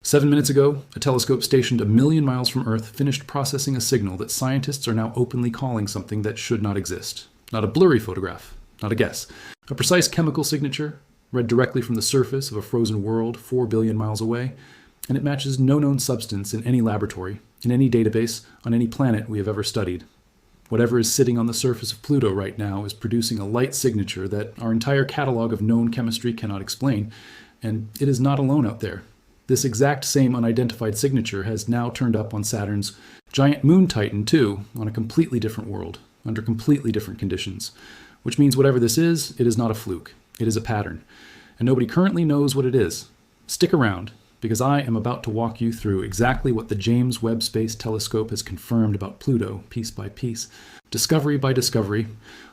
7 minutes ago, a telescope stationed 1,000,000 miles from Earth finished processing a signal that scientists are now openly calling something that should not exist. Not a blurry photograph, not a guess. A precise chemical signature, read directly from the surface of a frozen world 4 billion miles away, and it matches no known substance in any laboratory, in any database, on any planet we have ever studied. Whatever is sitting on the surface of Pluto right now is producing a light signature that our entire catalog of known chemistry cannot explain, and it is not alone out there. This exact same unidentified signature has now turned up on Saturn's giant moon Titan too, on a completely different world, under completely different conditions. Which means whatever this is, it is not a fluke. It is a pattern. And nobody currently knows what it is. Stick around, because I am about to walk you through exactly what the James Webb Space Telescope has confirmed about Pluto, piece by piece, discovery by discovery,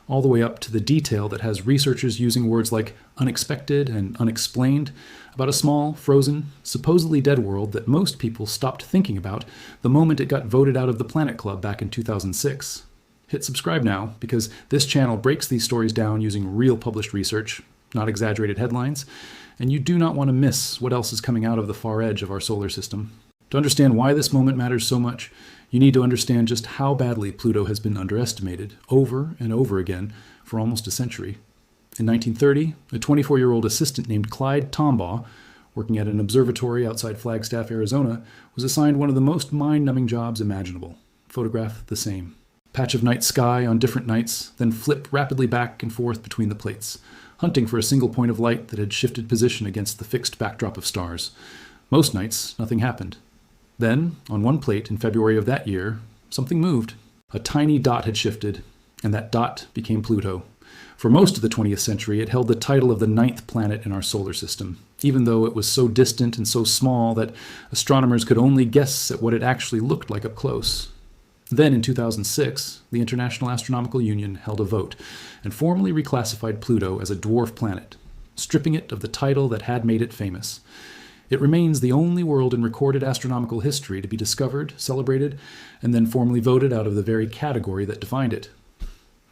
all the way up to the detail that has researchers using words like unexpected and unexplained about a small, frozen, supposedly dead world that most people stopped thinking about the moment it got voted out of the Planet Club back in 2006. Hit subscribe now, because this channel breaks these stories down using real published research, not exaggerated headlines, and you do not want to miss what else is coming out of the far edge of our solar system. To understand why this moment matters so much, you need to understand just how badly Pluto has been underestimated, over and over again, for almost a century. In 1930, a 24-year-old assistant named Clyde Tombaugh, working at an observatory outside Flagstaff, Arizona, was assigned one of the most mind-numbing jobs imaginable: photograph the same patch of night sky on different nights, then flip rapidly back and forth between the plates, hunting for a single point of light that had shifted position against the fixed backdrop of stars. Most nights, nothing happened. Then, on one plate in February of that year, something moved. A tiny dot had shifted, and that dot became Pluto. For most of the 20th century, it held the title of the 9th planet in our solar system, even though it was so distant and so small that astronomers could only guess at what it actually looked like up close. Then, in 2006, the International Astronomical Union held a vote and formally reclassified Pluto as a dwarf planet, stripping it of the title that had made it famous. It remains the only world in recorded astronomical history to be discovered, celebrated, and then formally voted out of the very category that defined it.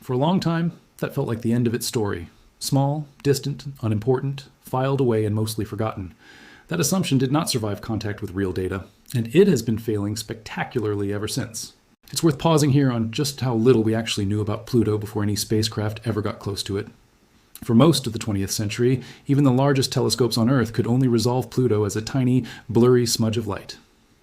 For a long time, that felt like the end of its story. Small, distant, unimportant, filed away and mostly forgotten. That assumption did not survive contact with real data, and it has been failing spectacularly ever since. It's worth pausing here on just how little we actually knew about Pluto before any spacecraft ever got close to it. For most of the 20th century, even the largest telescopes on Earth could only resolve Pluto as a tiny, blurry smudge of light.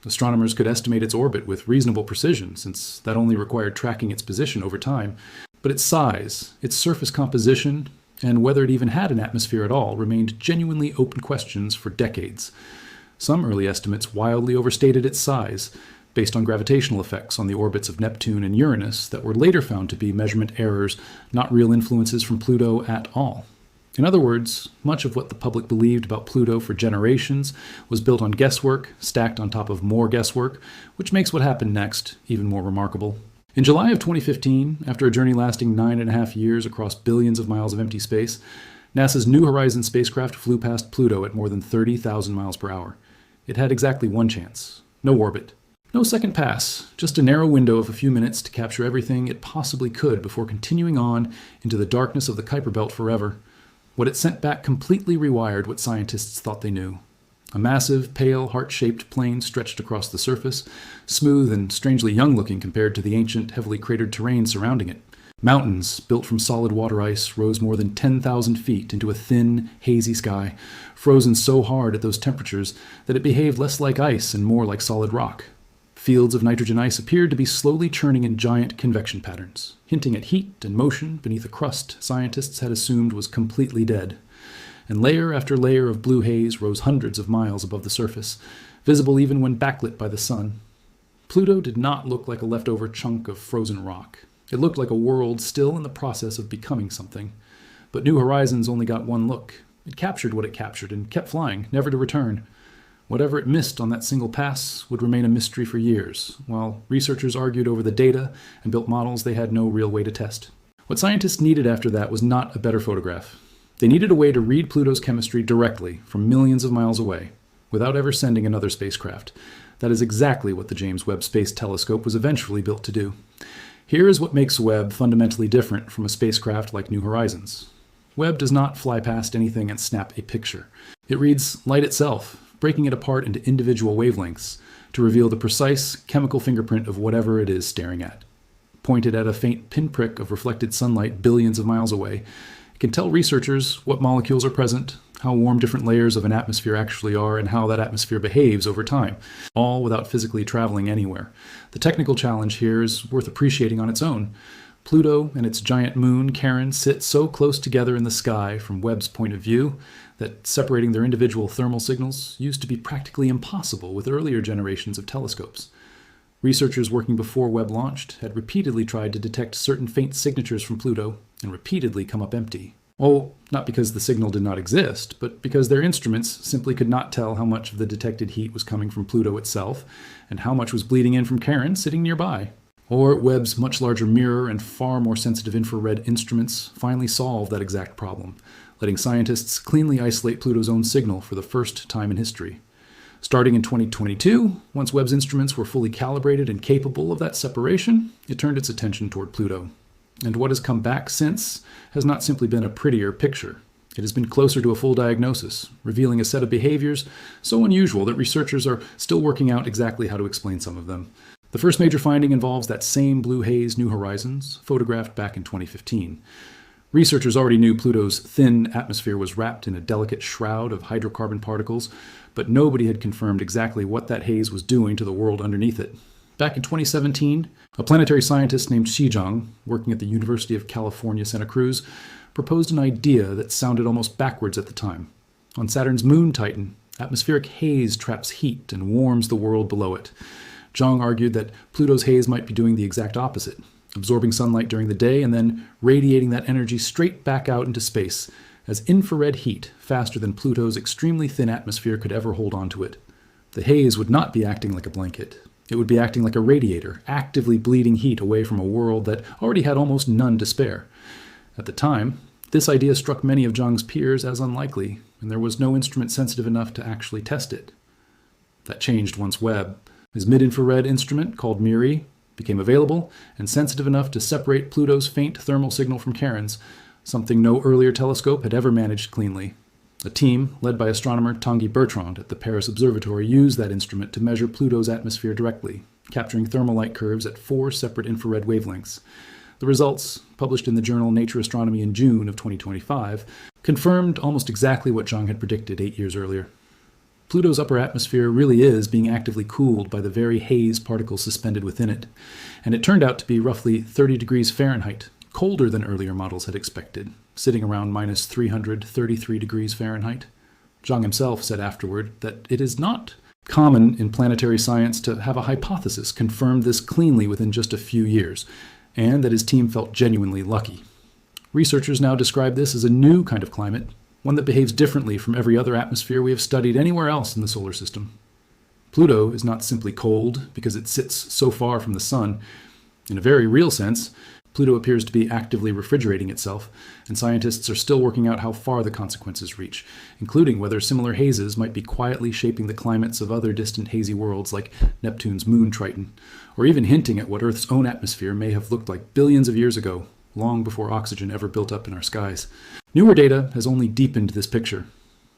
Astronomers could estimate its orbit with reasonable precision, since that only required tracking its position over time. But its size, its surface composition, and whether it even had an atmosphere at all remained genuinely open questions for decades. Some early estimates wildly overstated its size, based on gravitational effects on the orbits of Neptune and Uranus that were later found to be measurement errors, not real influences from Pluto at all. In other words, much of what the public believed about Pluto for generations was built on guesswork, stacked on top of more guesswork, which makes what happened next even more remarkable. In July of 2015, after a journey lasting 9.5 years across billions of miles of empty space, NASA's New Horizons spacecraft flew past Pluto at more than 30,000 miles per hour. It had exactly one chance: no orbit. No second pass, just a narrow window of a few minutes to capture everything it possibly could before continuing on into the darkness of the Kuiper Belt forever. What it sent back completely rewired what scientists thought they knew. A massive, pale, heart-shaped plane stretched across the surface, smooth and strangely young-looking compared to the ancient, heavily cratered terrain surrounding it. Mountains, built from solid water ice, rose more than 10,000 feet into a thin, hazy sky, frozen so hard at those temperatures that it behaved less like ice and more like solid rock. Fields of nitrogen ice appeared to be slowly churning in giant convection patterns, hinting at heat and motion beneath a crust scientists had assumed was completely dead. And layer after layer of blue haze rose hundreds of miles above the surface, visible even when backlit by the sun. Pluto did not look like a leftover chunk of frozen rock. It looked like a world still in the process of becoming something. But New Horizons only got one look. It captured what it captured and kept flying, never to return. Whatever it missed on that single pass would remain a mystery for years, while researchers argued over the data and built models they had no real way to test. What scientists needed after that was not a better photograph. They needed a way to read Pluto's chemistry directly from millions of miles away, without ever sending another spacecraft. That is exactly what the James Webb Space Telescope was eventually built to do. Here is what makes Webb fundamentally different from a spacecraft like New Horizons. Webb does not fly past anything and snap a picture. It reads light itself, breaking it apart into individual wavelengths to reveal the precise chemical fingerprint of whatever it is staring at. Pointed at a faint pinprick of reflected sunlight billions of miles away, it can tell researchers what molecules are present, how warm different layers of an atmosphere actually are, and how that atmosphere behaves over time, all without physically traveling anywhere. The technical challenge here is worth appreciating on its own. Pluto and its giant moon, Charon, sit so close together in the sky from Webb's point of view that separating their individual thermal signals used to be practically impossible with earlier generations of telescopes. Researchers working before Webb launched had repeatedly tried to detect certain faint signatures from Pluto and repeatedly come up empty. Well, not because the signal did not exist, but because their instruments simply could not tell how much of the detected heat was coming from Pluto itself and how much was bleeding in from Charon sitting nearby. Or Webb's much larger mirror and far more sensitive infrared instruments finally solved that exact problem, letting scientists cleanly isolate Pluto's own signal for the first time in history. Starting in 2022, once Webb's instruments were fully calibrated and capable of that separation, it turned its attention toward Pluto. And what has come back since has not simply been a prettier picture. It has been closer to a full diagnosis, revealing a set of behaviors so unusual that researchers are still working out exactly how to explain some of them. The first major finding involves that same blue haze New Horizons, photographed back in 2015. Researchers already knew Pluto's thin atmosphere was wrapped in a delicate shroud of hydrocarbon particles, but nobody had confirmed exactly what that haze was doing to the world underneath it. Back in 2017, a planetary scientist named Xi Zhang, working at the University of California, Santa Cruz, proposed an idea that sounded almost backwards at the time. On Saturn's moon Titan, atmospheric haze traps heat and warms the world below it. Zhang argued that Pluto's haze might be doing the exact opposite, absorbing sunlight during the day and then radiating that energy straight back out into space as infrared heat faster than Pluto's extremely thin atmosphere could ever hold onto it. The haze would not be acting like a blanket. It would be acting like a radiator, actively bleeding heat away from a world that already had almost none to spare. At the time, this idea struck many of Zhang's peers as unlikely, and there was no instrument sensitive enough to actually test it. That changed once Webb, his mid-infrared instrument, called MIRI, became available and sensitive enough to separate Pluto's faint thermal signal from Charon's, something no earlier telescope had ever managed cleanly. A team, led by astronomer Tanguy Bertrand at the Paris Observatory, used that instrument to measure Pluto's atmosphere directly, capturing thermal light curves at 4 separate infrared wavelengths. The results, published in the journal Nature Astronomy in June of 2025, confirmed almost exactly what Zhang had predicted 8 years earlier. Pluto's upper atmosphere really is being actively cooled by the very haze particles suspended within it, and it turned out to be roughly 30 degrees Fahrenheit, colder than earlier models had expected, sitting around minus 333 degrees Fahrenheit. Zhang himself said afterward that it is not common in planetary science to have a hypothesis confirm this cleanly within just a few years, and that his team felt genuinely lucky. Researchers now describe this as a new kind of climate, one that behaves differently from every other atmosphere we have studied anywhere else in the solar system. Pluto is not simply cold because it sits so far from the sun. In a very real sense, Pluto appears to be actively refrigerating itself, and scientists are still working out how far the consequences reach, including whether similar hazes might be quietly shaping the climates of other distant hazy worlds like Neptune's moon Triton, or even hinting at what Earth's own atmosphere may have looked like billions of years ago, long before oxygen ever built up in our skies. Newer data has only deepened this picture.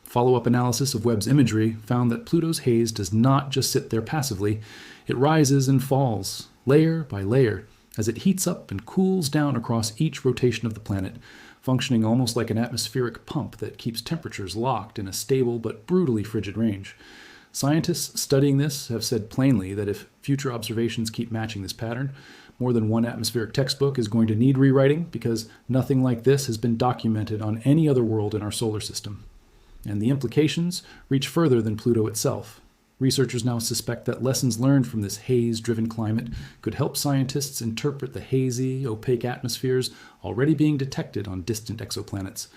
Follow-up analysis of Webb's imagery found that Pluto's haze does not just sit there passively, it rises and falls, layer by layer, as it heats up and cools down across each rotation of the planet, functioning almost like an atmospheric pump that keeps temperatures locked in a stable but brutally frigid range. Scientists studying this have said plainly that if future observations keep matching this pattern, more than one atmospheric textbook is going to need rewriting because nothing like this has been documented on any other world in our solar system. And the implications reach further than Pluto itself. Researchers now suspect that lessons learned from this haze-driven climate could help scientists interpret the hazy, opaque atmospheres already being detected on distant exoplanets,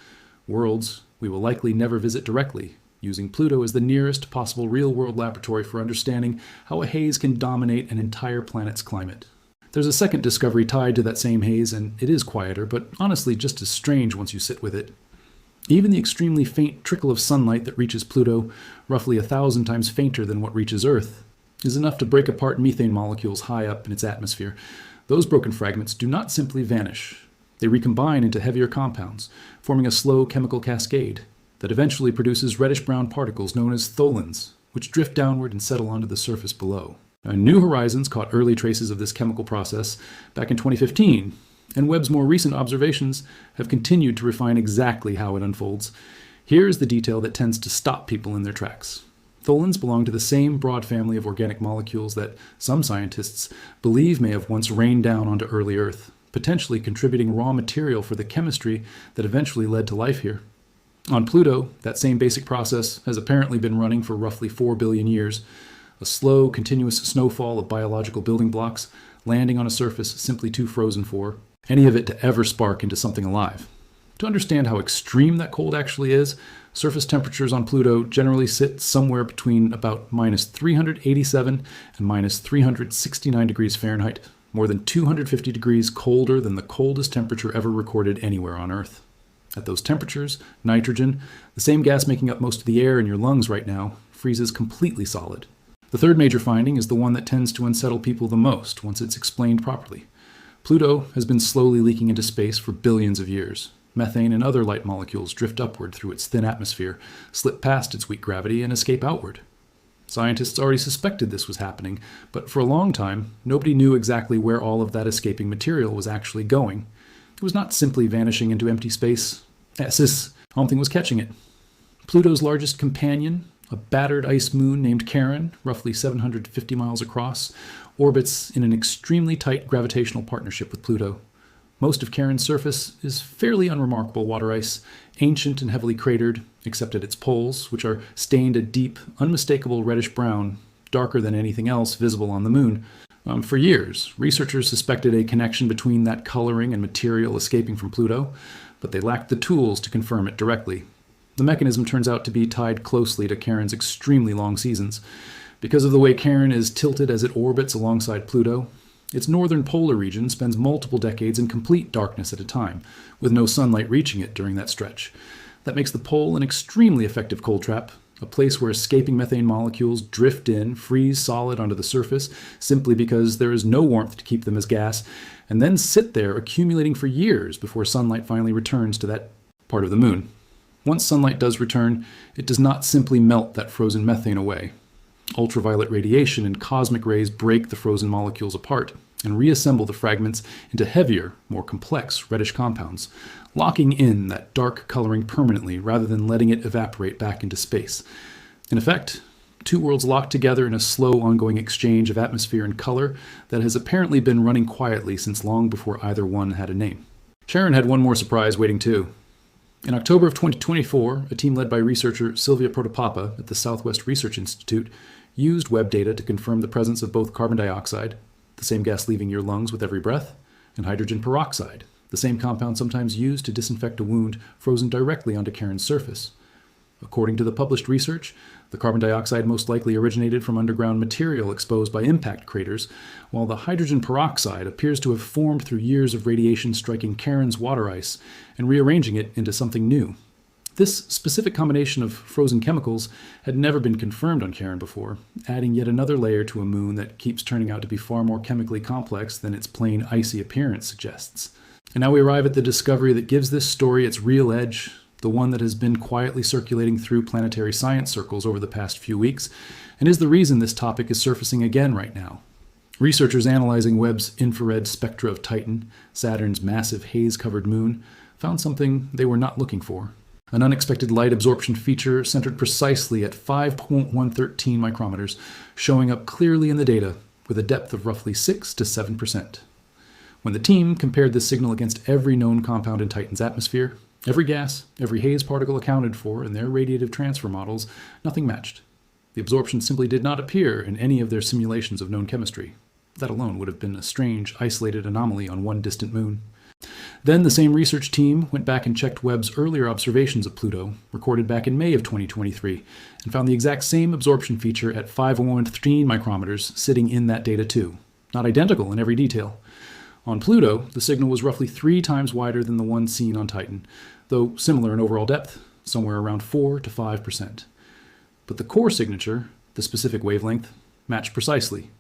worlds we will likely never visit directly, using Pluto as the nearest possible real-world laboratory for understanding how a haze can dominate an entire planet's climate. There's a second discovery tied to that same haze, and it is quieter, but honestly just as strange once you sit with it. Even the extremely faint trickle of sunlight that reaches Pluto, roughly 1,000 times fainter than what reaches Earth, is enough to break apart methane molecules high up in its atmosphere. Those broken fragments do not simply vanish. They recombine into heavier compounds, forming a slow chemical cascade. that eventually produces reddish-brown particles known as tholins, which drift downward and settle onto the surface below. Now, New Horizons caught early traces of this chemical process back in 2015, and Webb's more recent observations have continued to refine exactly how it unfolds. Here's the detail that tends to stop people in their tracks. Tholins belong to the same broad family of organic molecules that some scientists believe may have once rained down onto early Earth, potentially contributing raw material for the chemistry that eventually led to life here. On Pluto, that same basic process has apparently been running for roughly 4 billion years, a slow, continuous snowfall of biological building blocks landing on a surface simply too frozen for any of it to ever spark into something alive. To understand how extreme that cold actually is, surface temperatures on Pluto generally sit somewhere between about minus 387 and minus 369 degrees Fahrenheit, more than 250 degrees colder than the coldest temperature ever recorded anywhere on Earth. At those temperatures, nitrogen, the same gas making up most of the air in your lungs right now, freezes completely solid. The third major finding is the one that tends to unsettle people the most once it's explained properly. Pluto has been slowly leaking into space for billions of years. Methane and other light molecules drift upward through its thin atmosphere, slip past its weak gravity, and escape outward. Scientists already suspected this was happening, but for a long time, nobody knew exactly where all of that escaping material was actually going. It was not simply vanishing into empty space. Something was catching it. Pluto's largest companion, a battered ice moon named Charon, roughly 750 miles across, orbits in an extremely tight gravitational partnership with Pluto. Most of Charon's surface is fairly unremarkable water ice, ancient and heavily cratered, except at its poles, which are stained a deep, unmistakable reddish brown, darker than anything else visible on the moon. For years, researchers suspected a connection between that coloring and material escaping from Pluto, but they lacked the tools to confirm it directly. The mechanism turns out to be tied closely to Charon's extremely long seasons. Because of the way Charon is tilted as it orbits alongside Pluto, its northern polar region spends multiple decades in complete darkness at a time, with no sunlight reaching it during that stretch. That makes the pole an extremely effective cold trap, a place where escaping methane molecules drift in, freeze solid onto the surface, simply because there is no warmth to keep them as gas, and then sit there accumulating for years before sunlight finally returns to that part of the moon. Once sunlight does return, it does not simply melt that frozen methane away. Ultraviolet radiation and cosmic rays break the frozen molecules apart and reassemble the fragments into heavier, more complex reddish compounds, locking in that dark coloring permanently rather than letting it evaporate back into space. In effect, two worlds locked together in a slow, ongoing exchange of atmosphere and color that has apparently been running quietly since long before either one had a name. Charon had one more surprise waiting too. In October of 2024, a team led by researcher Sylvia Protopapa at the Southwest Research Institute used Webb data to confirm the presence of both carbon dioxide, the same gas leaving your lungs with every breath, and hydrogen peroxide, the same compound sometimes used to disinfect a wound frozen directly onto Charon's surface. According to the published research, the carbon dioxide most likely originated from underground material exposed by impact craters, while the hydrogen peroxide appears to have formed through years of radiation striking Charon's water ice and rearranging it into something new. This specific combination of frozen chemicals had never been confirmed on Charon before, adding yet another layer to a moon that keeps turning out to be far more chemically complex than its plain icy appearance suggests. And now we arrive at the discovery that gives this story its real edge, the one that has been quietly circulating through planetary science circles over the past few weeks, and is the reason this topic is surfacing again right now. Researchers analyzing Webb's infrared spectra of Titan, Saturn's massive haze-covered moon, found something they were not looking for. An unexpected light absorption feature centered precisely at 5.113 micrometers, showing up clearly in the data with a depth of roughly 6 to 7%. When the team compared this signal against every known compound in Titan's atmosphere, every gas, every haze particle accounted for in their radiative transfer models, nothing matched. The absorption simply did not appear in any of their simulations of known chemistry. That alone would have been a strange, isolated anomaly on one distant moon. Then the same research team went back and checked Webb's earlier observations of Pluto, recorded back in May of 2023, and found the exact same absorption feature at 5.113 micrometers sitting in that data too. Not identical in every detail. On Pluto, the signal was roughly 3 times wider than the one seen on Titan, though similar in overall depth, somewhere around 4 to 5%. But the core signature, the specific wavelength, matched precisely.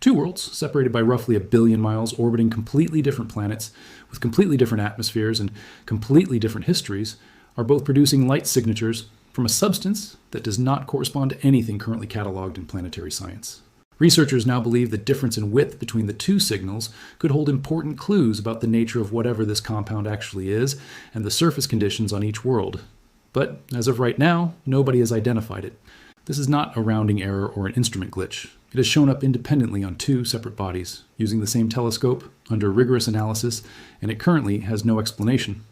Two worlds, separated by roughly 1 billion miles, orbiting completely different planets, with completely different atmospheres and completely different histories, are both producing light signatures from a substance that does not correspond to anything currently cataloged in planetary science. Researchers now believe the difference in width between the two signals could hold important clues about the nature of whatever this compound actually is and the surface conditions on each world. But as of right now, nobody has identified it. This is not a rounding error or an instrument glitch. It has shown up independently on two separate bodies, using the same telescope, under rigorous analysis, and it currently has no explanation.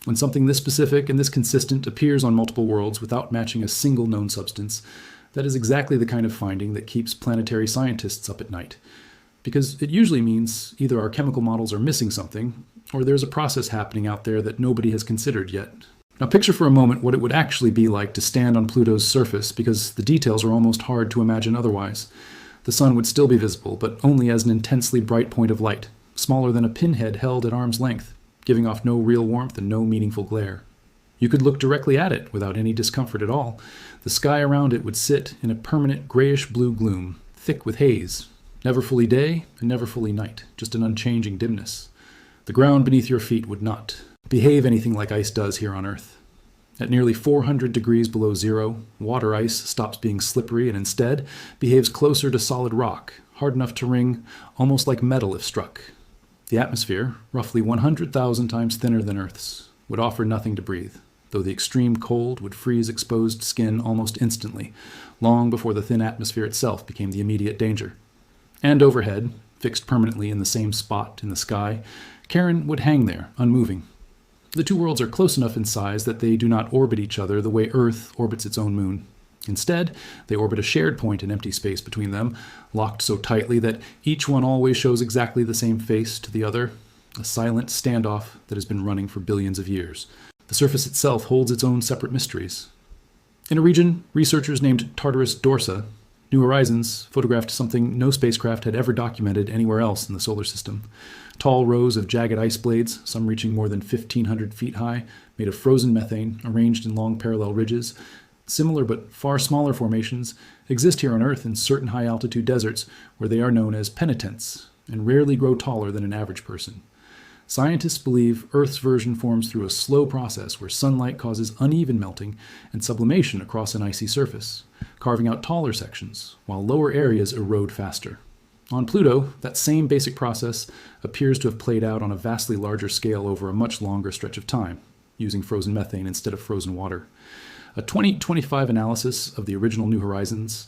When something this specific and this consistent appears on multiple worlds without matching a single known substance, that is exactly the kind of finding that keeps planetary scientists up at night. Because it usually means either our chemical models are missing something, or there's a process happening out there that nobody has considered yet. Now picture for a moment what it would actually be like to stand on Pluto's surface, because the details are almost hard to imagine otherwise. The sun would still be visible, but only as an intensely bright point of light, smaller than a pinhead held at arm's length, giving off no real warmth and no meaningful glare. You could look directly at it without any discomfort at all. The sky around it would sit in a permanent grayish-blue gloom, thick with haze. Never fully day and never fully night, just an unchanging dimness. The ground beneath your feet would not behave anything like ice does here on Earth. At nearly 400 degrees below zero, water ice stops being slippery and instead behaves closer to solid rock, hard enough to ring almost like metal if struck. The atmosphere, roughly 100,000 times thinner than Earth's, would offer nothing to breathe, though the extreme cold would freeze exposed skin almost instantly, long before the thin atmosphere itself became the immediate danger. And overhead, fixed permanently in the same spot in the sky, Charon would hang there, unmoving. The two worlds are close enough in size that they do not orbit each other the way Earth orbits its own moon. Instead, they orbit a shared point in empty space between them, locked so tightly that each one always shows exactly the same face to the other, a silent standoff that has been running for billions of years. The surface itself holds its own separate mysteries. In a region researchers named Tartarus Dorsa, New Horizons photographed something no spacecraft had ever documented anywhere else in the solar system. Tall rows of jagged ice blades, some reaching more than 1,500 feet high, made of frozen methane, arranged in long parallel ridges. Similar but far smaller formations exist here on Earth in certain high-altitude deserts where they are known as penitents and rarely grow taller than an average person. Scientists believe Earth's version forms through a slow process where sunlight causes uneven melting and sublimation across an icy surface, carving out taller sections, while lower areas erode faster. On Pluto, that same basic process appears to have played out on a vastly larger scale over a much longer stretch of time, using frozen methane instead of frozen water. A 2025 analysis of the original New Horizons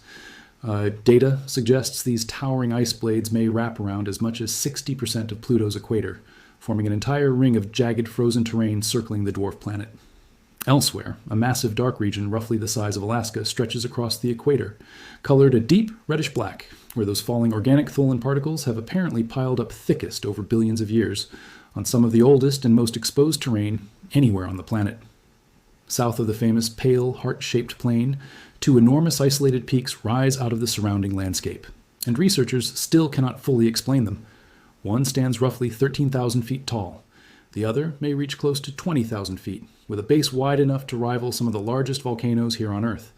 data suggests these towering ice blades may wrap around as much as 60% of Pluto's equator, forming an entire ring of jagged frozen terrain circling the dwarf planet. Elsewhere, a massive dark region roughly the size of Alaska stretches across the equator, colored a deep reddish black, where those falling organic Tholen particles have apparently piled up thickest over billions of years, on some of the oldest and most exposed terrain anywhere on the planet. South of the famous pale, heart-shaped plain, two enormous isolated peaks rise out of the surrounding landscape, and researchers still cannot fully explain them. One stands roughly 13,000 feet tall. The other may reach close to 20,000 feet, with a base wide enough to rival some of the largest volcanoes here on Earth.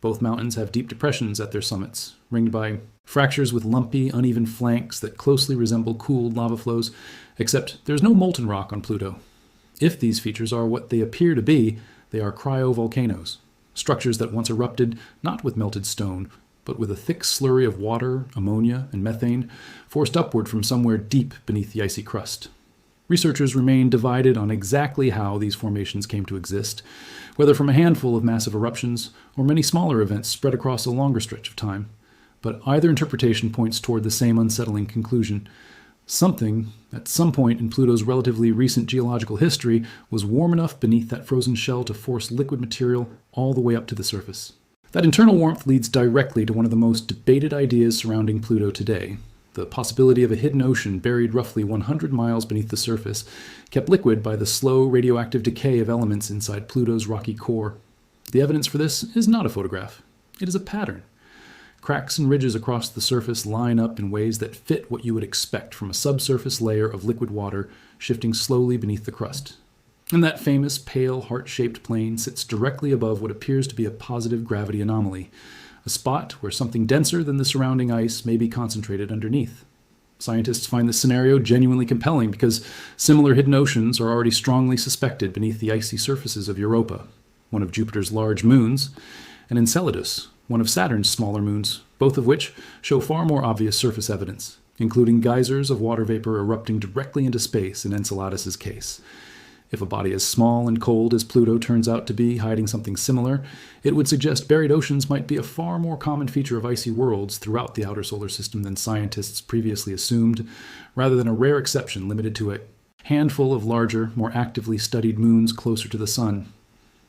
Both mountains have deep depressions at their summits, ringed by fractures with lumpy, uneven flanks that closely resemble cooled lava flows, except there's no molten rock on Pluto. If these features are what they appear to be, they are cryovolcanoes, structures that once erupted not with melted stone, but with a thick slurry of water, ammonia, and methane forced upward from somewhere deep beneath the icy crust. Researchers remain divided on exactly how these formations came to exist, whether from a handful of massive eruptions or many smaller events spread across a longer stretch of time. But either interpretation points toward the same unsettling conclusion. Something, at some point in Pluto's relatively recent geological history, was warm enough beneath that frozen shell to force liquid material all the way up to the surface. That internal warmth leads directly to one of the most debated ideas surrounding Pluto today, the possibility of a hidden ocean buried roughly 100 miles beneath the surface, kept liquid by the slow radioactive decay of elements inside Pluto's rocky core. The evidence for this is not a photograph. It is a pattern. Cracks and ridges across the surface line up in ways that fit what you would expect from a subsurface layer of liquid water shifting slowly beneath the crust. And that famous pale, heart-shaped plane sits directly above what appears to be a positive gravity anomaly, a spot where something denser than the surrounding ice may be concentrated underneath. Scientists find this scenario genuinely compelling because similar hidden oceans are already strongly suspected beneath the icy surfaces of Europa, one of Jupiter's large moons, and Enceladus, one of Saturn's smaller moons, both of which show far more obvious surface evidence, including geysers of water vapor erupting directly into space in Enceladus's case. If a body as small and cold as Pluto turns out to be hiding something similar, it would suggest buried oceans might be a far more common feature of icy worlds throughout the outer solar system than scientists previously assumed, rather than a rare exception limited to a handful of larger, more actively studied moons closer to the Sun.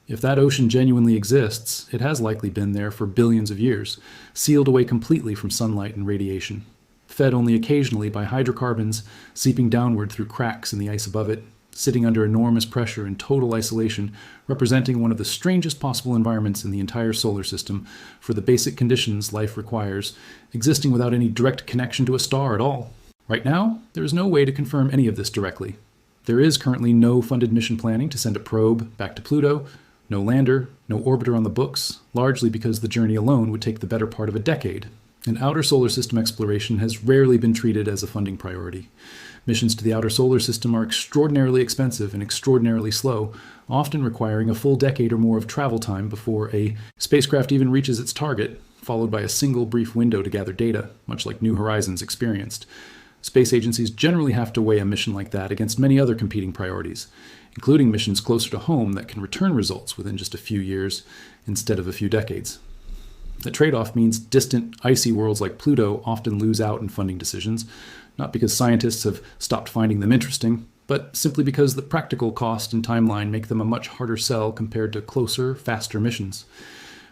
If that ocean genuinely exists, it has likely been there for billions of years, sealed away completely from sunlight and radiation, fed only occasionally by hydrocarbons seeping downward through cracks in the ice above it, sitting under enormous pressure in total isolation, representing one of the strangest possible environments in the entire solar system for the basic conditions life requires, existing without any direct connection to a star at all. Right now, there is no way to confirm any of this directly. There is currently no funded mission planning to send a probe back to Pluto, no lander, no orbiter on the books, largely because the journey alone would take the better part of a decade. And outer solar system exploration has rarely been treated as a funding priority. Missions to the outer solar system are extraordinarily expensive and extraordinarily slow, often requiring a full decade or more of travel time before a spacecraft even reaches its target, followed by a single brief window to gather data, much like New Horizons experienced. Space agencies generally have to weigh a mission like that against many other competing priorities, including missions closer to home that can return results within just a few years instead of a few decades. The trade-off means distant, icy worlds like Pluto often lose out in funding decisions, not because scientists have stopped finding them interesting, but simply because the practical cost and timeline make them a much harder sell compared to closer, faster missions.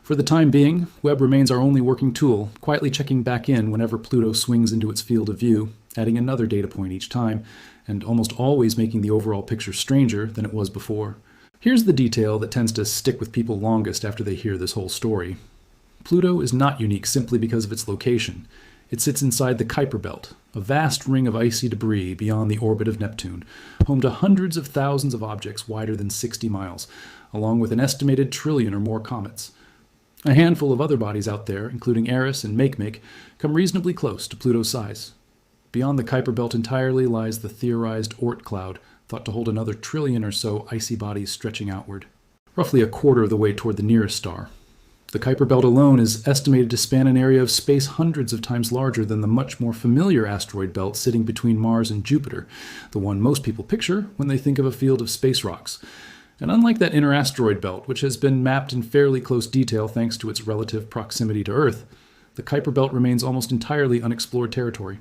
For the time being, Webb remains our only working tool, quietly checking back in whenever Pluto swings into its field of view, adding another data point each time, and almost always making the overall picture stranger than it was before. Here's the detail that tends to stick with people longest after they hear this whole story. Pluto is not unique simply because of its location. It sits inside the Kuiper Belt, a vast ring of icy debris beyond the orbit of Neptune, home to hundreds of thousands of objects wider than 60 miles, along with an estimated trillion or more comets. A handful of other bodies out there, including Eris and Makemake, come reasonably close to Pluto's size. Beyond the Kuiper Belt entirely lies the theorized Oort cloud, thought to hold another trillion or so icy bodies stretching outward, roughly a quarter of the way toward the nearest star. The Kuiper Belt alone is estimated to span an area of space hundreds of times larger than the much more familiar asteroid belt sitting between Mars and Jupiter, the one most people picture when they think of a field of space rocks. And unlike that inner asteroid belt, which has been mapped in fairly close detail thanks to its relative proximity to Earth, the Kuiper Belt remains almost entirely unexplored territory.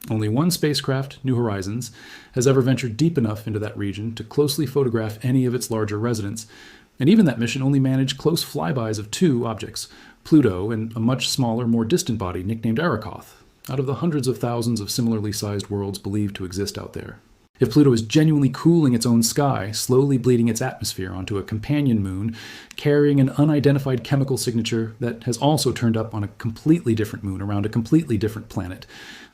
Only one spacecraft, New Horizons, has ever ventured deep enough into that region to closely photograph any of its larger residents, and even that mission only managed close flybys of two objects, Pluto and a much smaller, more distant body nicknamed Arrokoth, out of the hundreds of thousands of similarly sized worlds believed to exist out there. If Pluto is genuinely cooling its own sky, slowly bleeding its atmosphere onto a companion moon, carrying an unidentified chemical signature that has also turned up on a completely different moon around a completely different planet,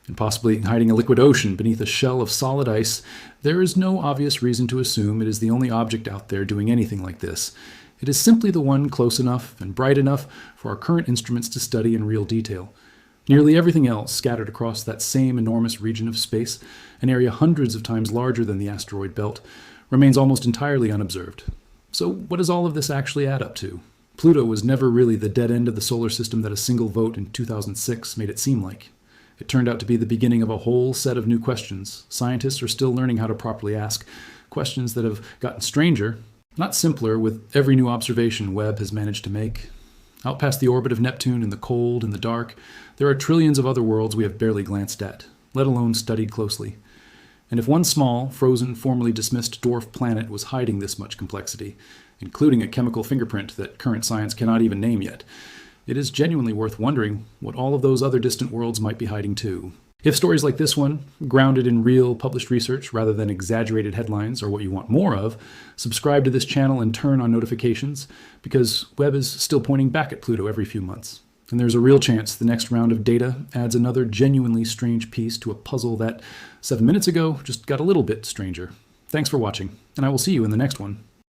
and possibly hiding a liquid ocean beneath a shell of solid ice, there is no obvious reason to assume it is the only object out there doing anything like this. It is simply the one close enough and bright enough for our current instruments to study in real detail. Nearly everything else scattered across that same enormous region of space, an area hundreds of times larger than the asteroid belt, remains almost entirely unobserved. So what does all of this actually add up to? Pluto was never really the dead end of the solar system that a single vote in 2006 made it seem like. It turned out to be the beginning of a whole set of new questions. Scientists are still learning how to properly ask questions that have gotten stranger, not simpler, with every new observation Webb has managed to make. Out past the orbit of Neptune in the cold and the dark, there are trillions of other worlds we have barely glanced at, let alone studied closely. And if one small, frozen, formerly dismissed dwarf planet was hiding this much complexity, including a chemical fingerprint that current science cannot even name yet, it is genuinely worth wondering what all of those other distant worlds might be hiding too. If stories like this one, grounded in real published research rather than exaggerated headlines, are what you want more of, subscribe to this channel and turn on notifications, because Webb is still pointing back at Pluto every few months. And there's a real chance the next round of data adds another genuinely strange piece to a puzzle that, 7 minutes ago, just got a little bit stranger. Thanks for watching, and I will see you in the next one.